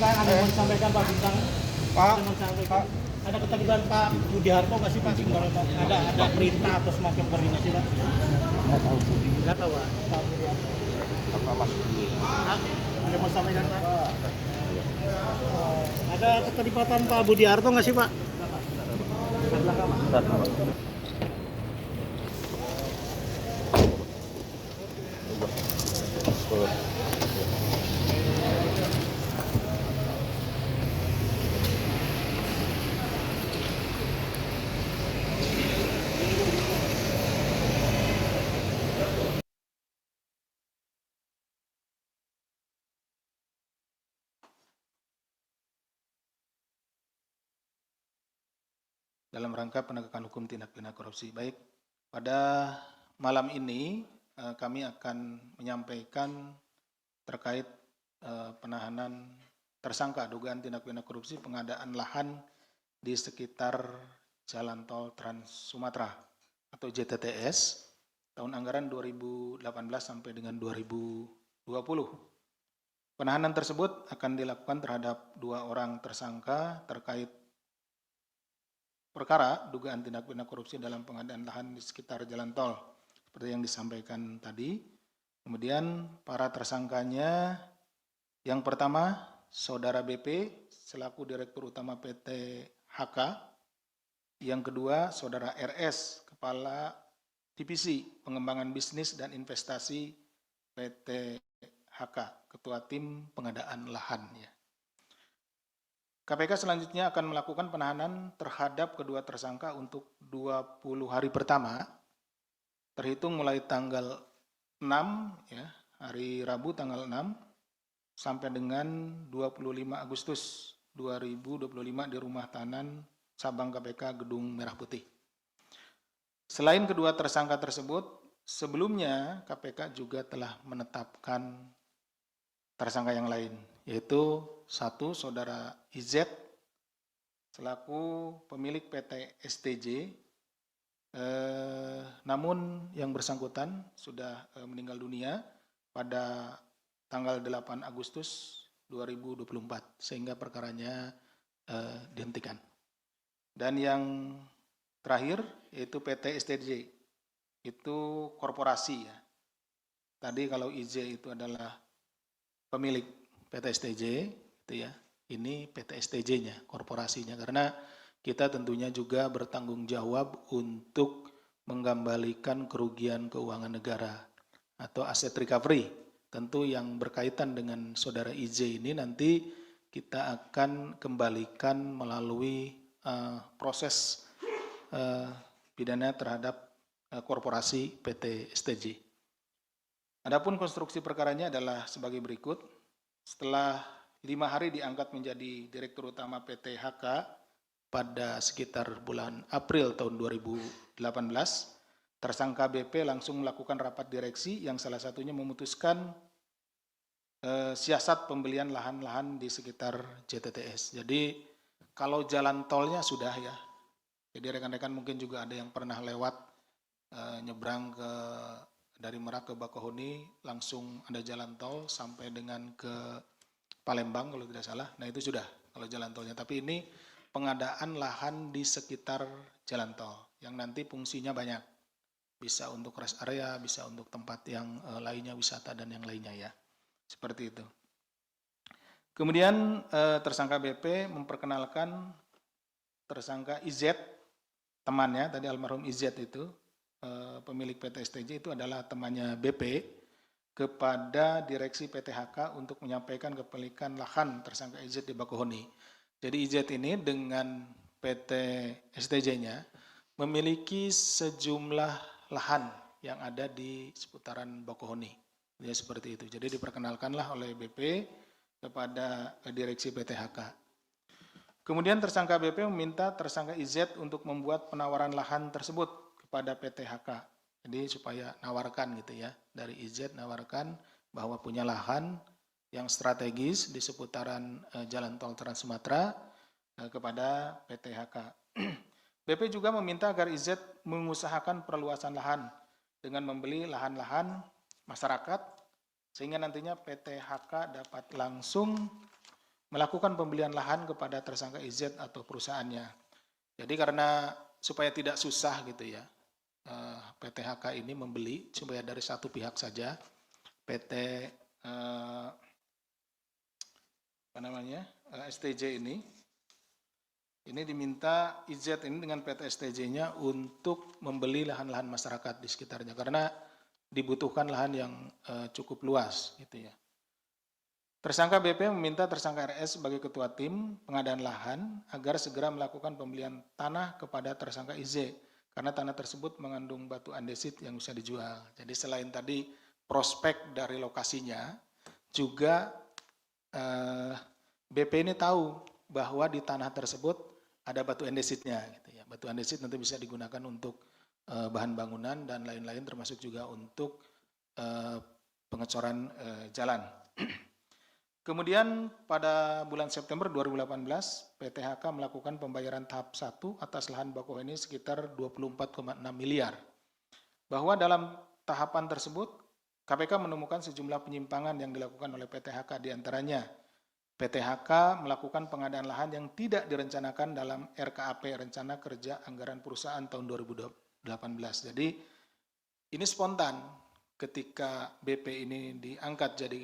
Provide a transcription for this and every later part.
Bintang ada yang mau disampaikan Pak Bintang? Pak, Ada mau disampaikan? Ada keterlibatan Pak Budiarto nggak sih Pak? Ada perintah atau semacam koordinasi Pak? nggak tahu sih. Nggak tahu Pak. Pak Budiarto. Apa mas? Ada yang mau disampaikan Pak? Ada keterlibatan Pak Budiarto nggak sih Pak? Di belakang Pak. Dalam rangka penegakan hukum tindak pidana korupsi. Baik, pada malam ini kami akan menyampaikan terkait penahanan tersangka dugaan tindak pidana korupsi pengadaan lahan di sekitar Jalan Tol Trans Sumatera atau JTTS tahun anggaran 2018 sampai dengan 2020. Penahanan tersebut akan dilakukan terhadap 2 orang tersangka terkait perkara dugaan tindak pidana korupsi dalam pengadaan lahan di sekitar jalan tol seperti yang disampaikan tadi. Kemudian para tersangkanya yang pertama Saudara BP selaku Direktur Utama PT HK, yang kedua Saudara RS Kepala Divisi Pengembangan Bisnis dan Investasi PT HK, Ketua Tim Pengadaan Lahan ya. KPK selanjutnya akan melakukan penahanan terhadap kedua tersangka untuk 20 hari pertama, terhitung mulai tanggal 6, ya, hari Rabu tanggal 6, sampai dengan 25 Agustus 2025 di Rumah Tahanan Sabang KPK Gedung Merah Putih. Selain kedua tersangka tersebut, sebelumnya KPK juga telah menetapkan tersangka yang lain, yaitu 1 Saudara IZ selaku pemilik PT STJ, namun yang bersangkutan sudah meninggal dunia pada tanggal 8 Agustus 2024 sehingga perkaranya dihentikan. Dan yang terakhir yaitu PT STJ, itu korporasi ya. Tadi kalau IZ itu adalah pemilik PT STJ, itu ya. Ini PT STJ-nya, korporasinya, karena kita tentunya juga bertanggung jawab untuk mengembalikan kerugian keuangan negara atau aset recovery. Tentu yang berkaitan dengan Saudara IJ ini nanti kita akan kembalikan melalui proses pidana terhadap korporasi PT STJ. Adapun konstruksi perkaranya adalah sebagai berikut. Setelah 5 hari diangkat menjadi Direktur Utama PT HK pada sekitar bulan April tahun 2018, tersangka BP langsung melakukan rapat direksi yang salah satunya memutuskan siasat pembelian lahan-lahan di sekitar JTTS. Jadi kalau jalan tolnya sudah ya, jadi rekan-rekan mungkin juga ada yang pernah lewat nyebrang dari Merak ke Bakauheni, langsung ada jalan tol sampai dengan ke Palembang kalau tidak salah. Nah itu sudah kalau jalan tolnya. Tapi ini pengadaan lahan di sekitar jalan tol yang nanti fungsinya banyak. Bisa untuk rest area, bisa untuk tempat yang lainnya, wisata dan yang lainnya ya. Seperti itu. Kemudian tersangka BP memperkenalkan tersangka IZ, temannya tadi almarhum IZ itu, pemilik PT STJ itu adalah temannya BP, kepada direksi PT HK untuk menyampaikan kepemilikan lahan tersangka IZ di Bakauheni. Jadi IZ ini dengan PT STJ-nya memiliki sejumlah lahan yang ada di seputaran Bakauheni. Ya seperti itu. Jadi diperkenalkanlah oleh BP kepada direksi PT HK. Kemudian tersangka BP meminta tersangka IZ untuk membuat penawaran lahan tersebut kepada PT HK. Jadi supaya nawarkan gitu ya, dari IZ nawarkan bahwa punya lahan yang strategis di seputaran Jalan Tol Trans Sumatera kepada PT HK. BP juga meminta agar IZ mengusahakan perluasan lahan dengan membeli lahan-lahan masyarakat sehingga nantinya PT HK dapat langsung melakukan pembelian lahan kepada tersangka IZ atau perusahaannya. Jadi karena supaya tidak susah gitu ya, PT HK ini membeli supaya dari satu pihak saja, PT STJ ini diminta IZ ini dengan PT STJ-nya untuk membeli lahan-lahan masyarakat di sekitarnya karena dibutuhkan lahan yang cukup luas gitu ya. Tersangka BP meminta tersangka RS sebagai ketua tim pengadaan lahan agar segera melakukan pembelian tanah kepada tersangka IZ karena tanah tersebut mengandung batu andesit yang bisa dijual. Jadi selain tadi prospek dari lokasinya, juga BP ini tahu bahwa di tanah tersebut ada batu andesitnya. Gitu ya. Batu andesit nanti bisa digunakan untuk bahan bangunan dan lain-lain, termasuk juga untuk pengecoran jalan. Kemudian pada bulan September 2018, PT HK melakukan pembayaran tahap 1 atas lahan Bakauheni sekitar 24,6 miliar. Bahwa dalam tahapan tersebut, KPK menemukan sejumlah penyimpangan yang dilakukan oleh PT HK, diantaranya PT HK melakukan pengadaan lahan yang tidak direncanakan dalam RKAP, Rencana Kerja Anggaran Perusahaan tahun 2018. Jadi ini spontan ketika BP ini diangkat jadi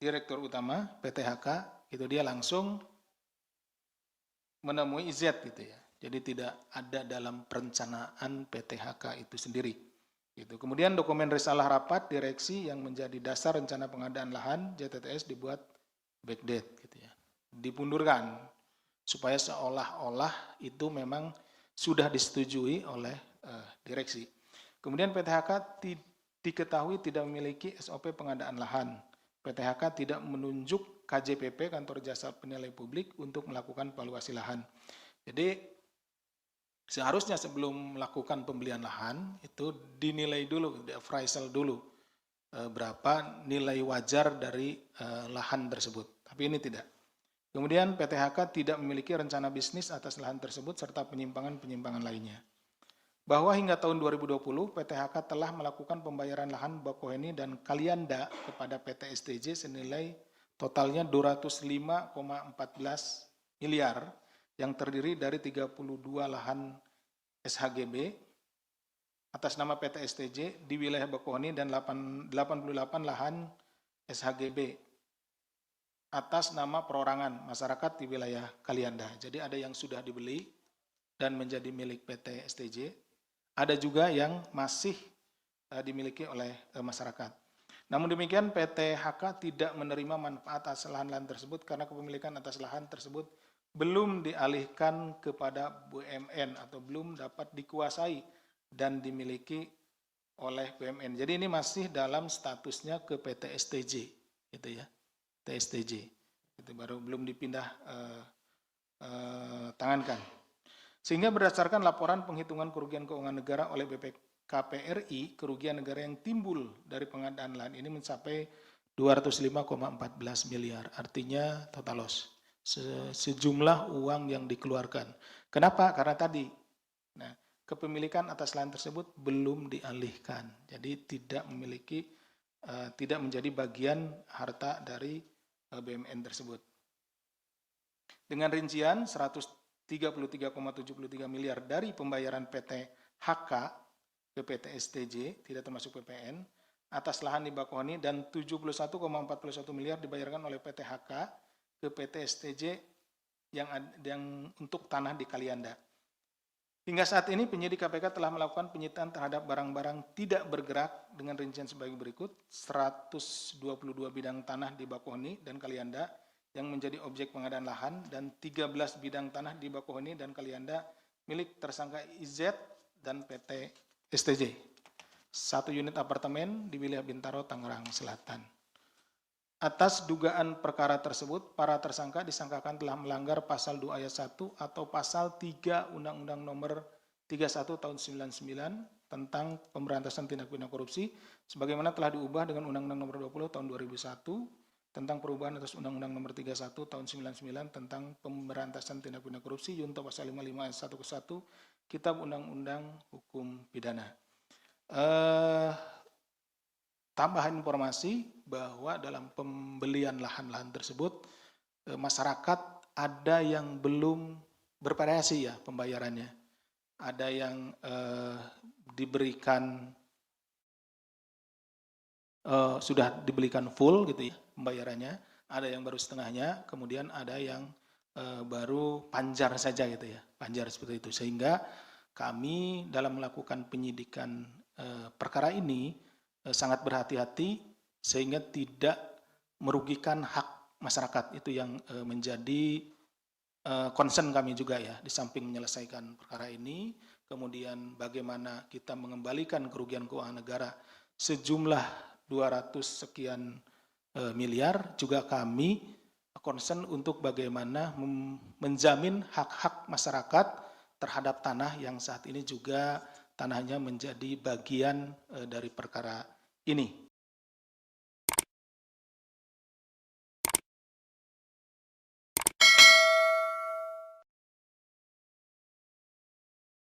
Direktur Utama PT HK, itu dia langsung menemui IZ gitu ya. Jadi tidak ada dalam perencanaan PT HK itu sendiri. Gitu. Kemudian dokumen risalah rapat direksi yang menjadi dasar rencana pengadaan lahan JTTS dibuat backdate gitu ya. Dipundurkan supaya seolah-olah itu memang sudah disetujui oleh direksi. Kemudian PT HK diketahui tidak memiliki SOP pengadaan lahan. PT HK tidak menunjuk KJPP, Kantor Jasa Penilai Publik, untuk melakukan valuasi lahan. Jadi seharusnya sebelum melakukan pembelian lahan itu dinilai dulu, di appraisal dulu berapa nilai wajar dari lahan tersebut. Tapi ini tidak. Kemudian PT HK tidak memiliki rencana bisnis atas lahan tersebut serta penyimpangan-penyimpangan lainnya. Bahwa hingga tahun 2020 PT HK telah melakukan pembayaran lahan Bakauheni dan Kalianda kepada PT STJ senilai totalnya 205,14 miliar yang terdiri dari 32 lahan SHGB atas nama PT STJ di wilayah Bakauheni dan 88 lahan SHGB atas nama perorangan masyarakat di wilayah Kalianda. Jadi ada yang sudah dibeli dan menjadi milik PT STJ. Ada juga yang masih dimiliki oleh masyarakat. Namun demikian PT HK tidak menerima manfaat atas lahan-lahan tersebut karena kepemilikan atas lahan tersebut belum dialihkan kepada BUMN atau belum dapat dikuasai dan dimiliki oleh BUMN. Jadi ini masih dalam statusnya ke PT STJ, gitu ya, PT STJ. Itu baru belum dipindah tangankan. Sehingga berdasarkan laporan penghitungan kerugian keuangan negara oleh BPKP RI, kerugian negara yang timbul dari pengadaan lahan ini mencapai 205,14 miliar, artinya total loss, sejumlah uang yang dikeluarkan. Kenapa? Karena tadi, kepemilikan atas lahan tersebut belum dialihkan, jadi tidak menjadi bagian harta dari BUMN tersebut. Dengan rincian 133,73 miliar dari pembayaran PT HK ke PT STJ, tidak termasuk PPN, atas lahan di Bakauheni dan 71,41 miliar dibayarkan oleh PT HK ke PT STJ yang untuk tanah di Kalianda. Hingga saat ini penyidik KPK telah melakukan penyitaan terhadap barang-barang tidak bergerak dengan rincian sebagai berikut: 122 bidang tanah di Bakauheni dan Kalianda yang menjadi objek pengadaan lahan dan 13 bidang tanah di Bakauheni dan Kalianda milik tersangka IZ dan PT STJ. 1 unit apartemen di wilayah Bintaro, Tangerang Selatan. Atas dugaan perkara tersebut, para tersangka disangkakan telah melanggar pasal 2 ayat 1 atau pasal 3 Undang-Undang Nomor 31 Tahun 99 tentang pemberantasan tindak pidana korupsi sebagaimana telah diubah dengan Undang-Undang Nomor 20 Tahun 2001 tentang perubahan atas Undang-Undang Nomor 31 Tahun 99 tentang pemberantasan tindak pidana korupsi junto pasal 55 ayat 1 ke 1 Kitab Undang-Undang Hukum Pidana. tambahan informasi bahwa dalam pembelian lahan-lahan tersebut masyarakat ada yang belum bervariasi ya pembayarannya. Ada yang diberikan sudah dibelikan full gitu ya pembayarannya, ada yang baru setengahnya, kemudian ada yang baru panjar saja gitu ya, panjar seperti itu. Sehingga kami dalam melakukan penyidikan perkara ini sangat berhati-hati sehingga tidak merugikan hak masyarakat. Itu yang menjadi concern kami juga ya, di samping menyelesaikan perkara ini, kemudian bagaimana kita mengembalikan kerugian keuangan negara sejumlah 200 sekian miliar, juga kami concern untuk bagaimana menjamin hak-hak masyarakat terhadap tanah yang saat ini juga tanahnya menjadi bagian dari perkara ini.